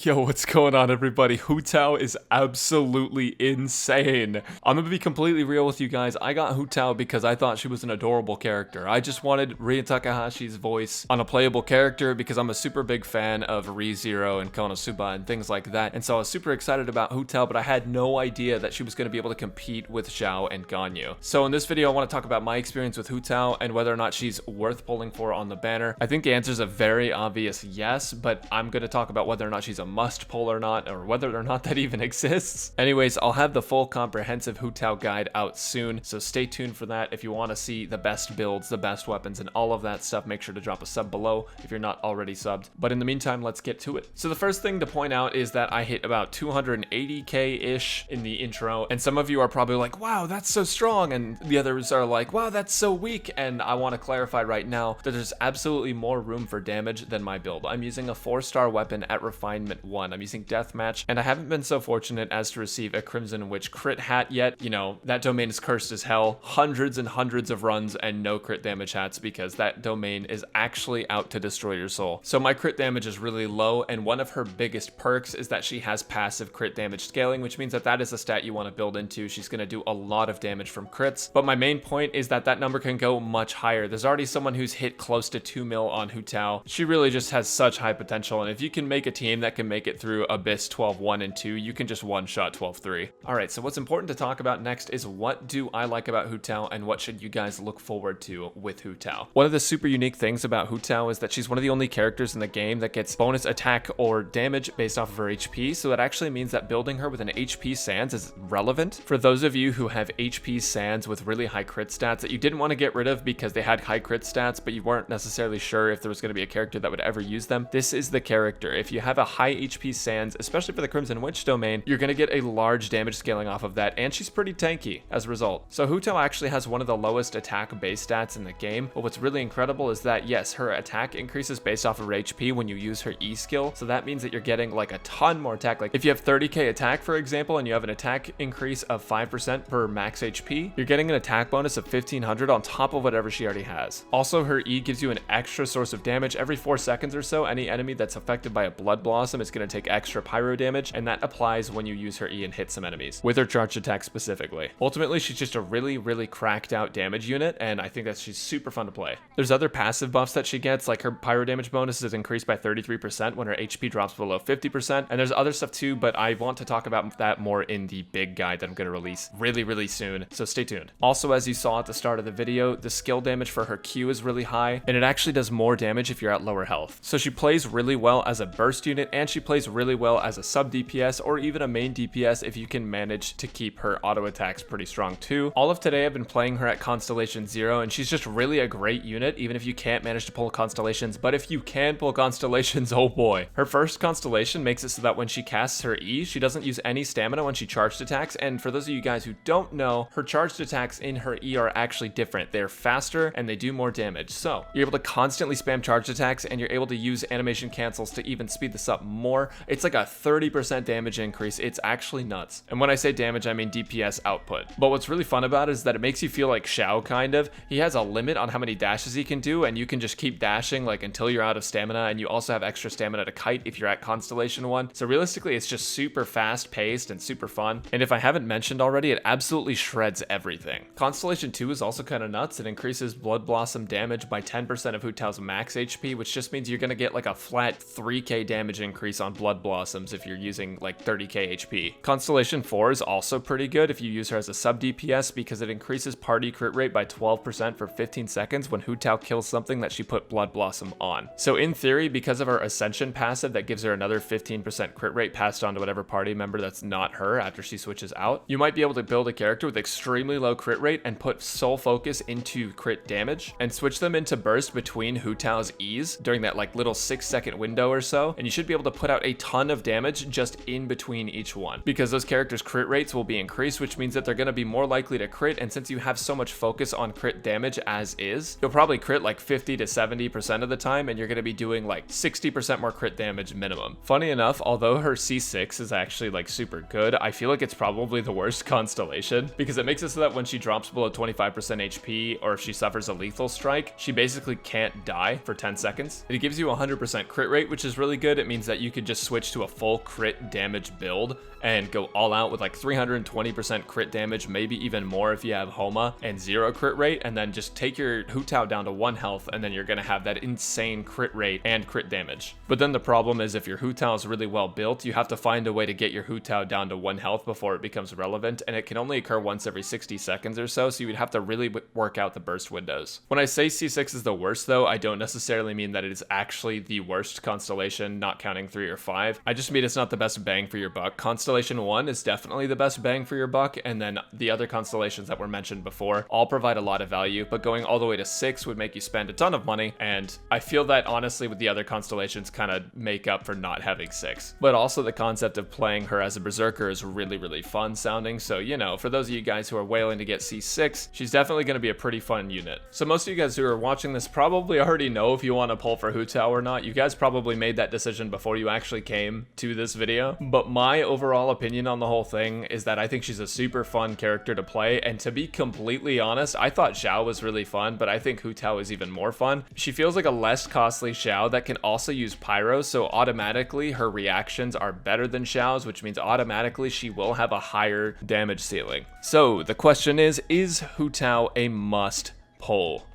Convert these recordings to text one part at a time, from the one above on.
Yo, what's going on, everybody? Hu Tao is absolutely insane. I'm gonna be completely real with you guys. I got Hu Tao because I thought she was an adorable character. I just wanted Rie Takahashi's voice on a playable character because I'm a super big fan of ReZero and Konosuba and things like that. And so I was super excited about Hu Tao, but I had no idea that she was gonna be able to compete with Xiao and Ganyu. So in this video, I want to talk about my experience with Hu Tao and whether or not she's worth pulling for on the banner. I think the answer is a very obvious yes, but I'm gonna talk about whether or not she's a must pull or not, or whether or not that even exists. Anyways, I'll have the full comprehensive Hu Tao guide out soon, so stay tuned for that. If you want to see the best builds, the best weapons, and all of that stuff, make sure to drop a sub below if you're not already subbed. But in the meantime, let's get to it. So the first thing to point out is that I hit about 280k-ish in the intro, and some of you are probably like, wow, that's so strong, and the others are like, wow, that's so weak. And I want to clarify right now that there's absolutely more room for damage than my build. I'm using a 4-star weapon at refinement 1. I'm using Deathmatch, and I haven't been so fortunate as to receive a Crimson Witch crit hat yet. You know, that domain is cursed as hell. Hundreds and hundreds of runs and no crit damage hats because that domain is actually out to destroy your soul. So my crit damage is really low, and one of her biggest perks is that she has passive crit damage scaling, which means that that is a stat you want to build into. She's going to do a lot of damage from crits, but my main point is that that number can go much higher. There's already someone who's hit close to 2 mil on Hu Tao. She really just has such high potential, and if you can make a team that can make it through Abyss 12-1 and 2, you can just one-shot 12-3. Alright, so what's important to talk about next is what do I like about Hu Tao and what should you guys look forward to with Hu Tao. One of the super unique things about Hu Tao is that she's one of the only characters in the game that gets bonus attack or damage based off of her HP, so that actually means that building her with an HP Sands is relevant. For those of you who have HP Sands with really high crit stats that you didn't want to get rid of because they had high crit stats, but you weren't necessarily sure if there was going to be a character that would ever use them, this is the character. If you have a high HP Sands, especially for the Crimson Witch domain, you're going to get a large damage scaling off of that, and she's pretty tanky as a result. So Hu Tao actually has one of the lowest attack base stats in the game, but what's really incredible is that yes, her attack increases based off of her HP when you use her E skill, so that means that you're getting like a ton more attack. Like if you have 30k attack, for example, and you have an attack increase of 5% per max HP, you're getting an attack bonus of 1500 on top of whatever she already has. Also, her E gives you an extra source of damage. Every 4 seconds or so, any enemy that's affected by a Blood Blossom is going to take extra pyro damage, and that applies when you use her E and hit some enemies, with her charged attack specifically. Ultimately, she's just a really cracked out damage unit, and I think that she's super fun to play. There's other passive buffs that she gets, like her pyro damage bonus is increased by 33% when her HP drops below 50%, and there's other stuff too, but I want to talk about that more in the big guide that I'm going to release really soon, so stay tuned. Also, as you saw at the start of the video, the skill damage for her Q is really high, and it actually does more damage if you're at lower health. So she plays really well as a burst unit, and she plays really well as a sub DPS or even a main DPS if you can manage to keep her auto attacks pretty strong too. All of today I've been playing her at Constellation 0, and she's just really a great unit even if you can't manage to pull constellations, but if you can pull constellations, oh boy. Her first constellation makes it so that when she casts her E, she doesn't use any stamina when she charged attacks, and for those of you guys who don't know, her charged attacks in her E are actually different. They're faster and they do more damage, so you're able to constantly spam charged attacks, and you're able to use animation cancels to even speed this up more. It's like a 30% damage increase. It's actually nuts. And when I say damage, I mean DPS output. But what's really fun about it is that it makes you feel like Xiao, kind of. He has a limit on how many dashes he can do, and you can just keep dashing like until you're out of stamina, and you also have extra stamina to kite if you're at Constellation 1. So realistically, it's just super fast paced and super fun. And if I haven't mentioned already, it absolutely shreds everything. Constellation 2 is also kind of nuts. It increases Blood Blossom damage by 10% of Hu Tao's max HP, which just means you're going to get like a flat 3k damage increase on Blood Blossoms if you're using like 30k HP. Constellation 4 is also pretty good if you use her as a sub DPS because it increases party crit rate by 12% for 15 seconds when Hu Tao kills something that she put Blood Blossom on. So in theory, because of her Ascension passive that gives her another 15% crit rate passed on to whatever party member that's not her after she switches out, you might be able to build a character with extremely low crit rate and put sole focus into crit damage and switch them into burst between Hu Tao's E's during that like little 6-second window or so, and you should be able to put out a ton of damage just in between each one because those characters' crit rates will be increased, which means that they're going to be more likely to crit, and since you have so much focus on crit damage as is, you'll probably crit like 50 to 70% of the time, and you're going to be doing like 60% more crit damage minimum. Funny enough, although her C6 is actually like super good, I feel like it's probably the worst constellation because it makes it so that when she drops below 25% HP or if she suffers a lethal strike, she basically can't die for 10 seconds. It gives you 100% crit rate, which is really good. It means that you you could just switch to a full crit damage build and go all out with like 320% crit damage, maybe even more if you have Homa, and 0 crit rate, and then just take your Hu Tao down to 1 health, and then you're gonna have that insane crit rate and crit damage. But then the problem is if your Hu Tao is really well built, you have to find a way to get your Hu Tao down to 1 health before it becomes relevant, and it can only occur once every 60 seconds or so you would have to really work out the burst windows. When I say C6 is the worst though, I don't necessarily mean that it is actually the worst constellation, not counting 3 or 5. I just mean it's not the best bang for your buck. Constellation 1 is definitely the best bang for your buck, and then the other constellations that were mentioned before all provide a lot of value, but going all the way to 6 would make you spend a ton of money, and I feel that honestly with the other constellations kind of make up for not having 6. But also the concept of playing her as a berserker is really fun sounding, so you know, for those of you guys who are wailing to get C6, she's definitely going to be a pretty fun unit. So most of you guys who are watching this probably already know if you want to pull for Hu Tao or not. You guys probably made that decision before you actually came to this video, but my overall opinion on the whole thing is that I think she's a super fun character to play, and to be completely honest, I thought Xiao was really fun, but I think Hu Tao is even more fun. She feels like a less costly Xiao that can also use pyro, so automatically her reactions are better than Xiao's, which means automatically she will have a higher damage ceiling. So the question is Hu Tao a must pull?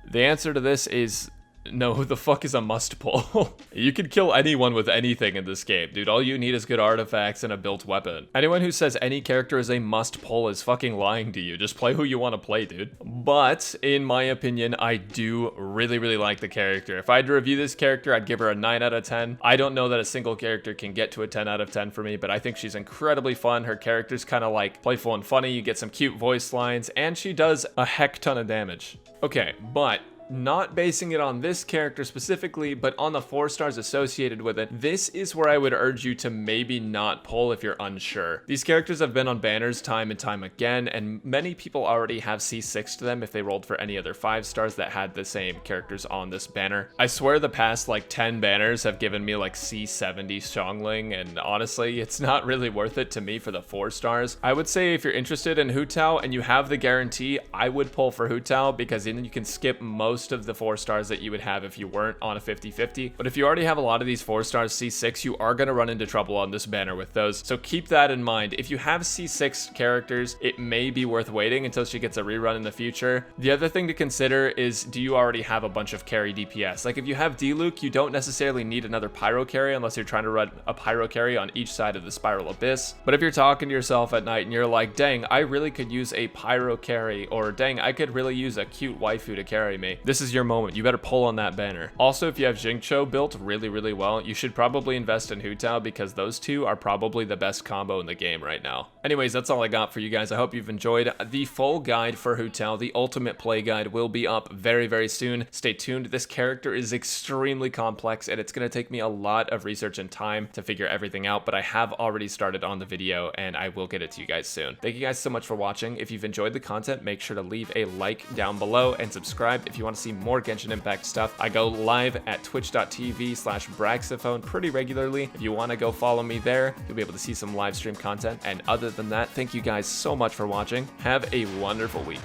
The answer to this is no. Who the fuck is a must pull? You can kill anyone with anything in this game, dude. All you need is good artifacts and a built weapon. Anyone who says any character is a must pull is fucking lying to you. Just play who you want to play, dude. But in my opinion, I do really like the character. If I had to review this character, I'd give her a 9 out of 10. I don't know that a single character can get to a 10 out of 10 for me, but I think she's incredibly fun. Her character's kind of like playful and funny. You get some cute voice lines, and she does a heck ton of damage. Okay, but not basing it on this character specifically, but on the 4 stars associated with it, this is where I would urge you to maybe not pull if you're unsure. These characters have been on banners time and time again, and many people already have C6 to them if they rolled for any other 5 stars that had the same characters on this banner. I swear the past like 10 banners have given me like C70 Xiangling, and honestly, it's not really worth it to me for the 4 stars. I would say if you're interested in Hu Tao and you have the guarantee, I would pull for Hu Tao, because then you can skip most of the 4 stars that you would have if you weren't on a 50-50. But if you already have a lot of these 4 stars C6, you are going to run into trouble on this banner with those, so keep that in mind. If you have C6 characters, it may be worth waiting until she gets a rerun in the future. The other thing to consider is, do you already have a bunch of carry DPS? Like if you have D-Luke, you don't necessarily need another pyro carry unless you're trying to run a pyro carry on each side of the spiral abyss. But if you're talking to yourself at night and you're like, dang, I really could use a pyro carry, or dang, I could really use a cute waifu to carry me, this is your moment. You better pull on that banner. Also, if you have Jingcho built really well, you should probably invest in Hu Tao, because those two are probably the best combo in the game right now. Anyways, that's all I got for you guys. I hope you've enjoyed. The full guide for Hu Tao, the ultimate play guide, will be up very soon. Stay tuned. This character is extremely complex, and it's going to take me a lot of research and time to figure everything out, but I have already started on the video, and I will get it to you guys soon. Thank you guys so much for watching. If you've enjoyed the content, make sure to leave a like down below and subscribe if you want to see more Genshin Impact stuff. I go live at twitch.tv/Braxophone pretty regularly. If you want to go follow me there, you'll be able to see some live stream content. And other than that, thank you guys so much for watching. Have a wonderful week.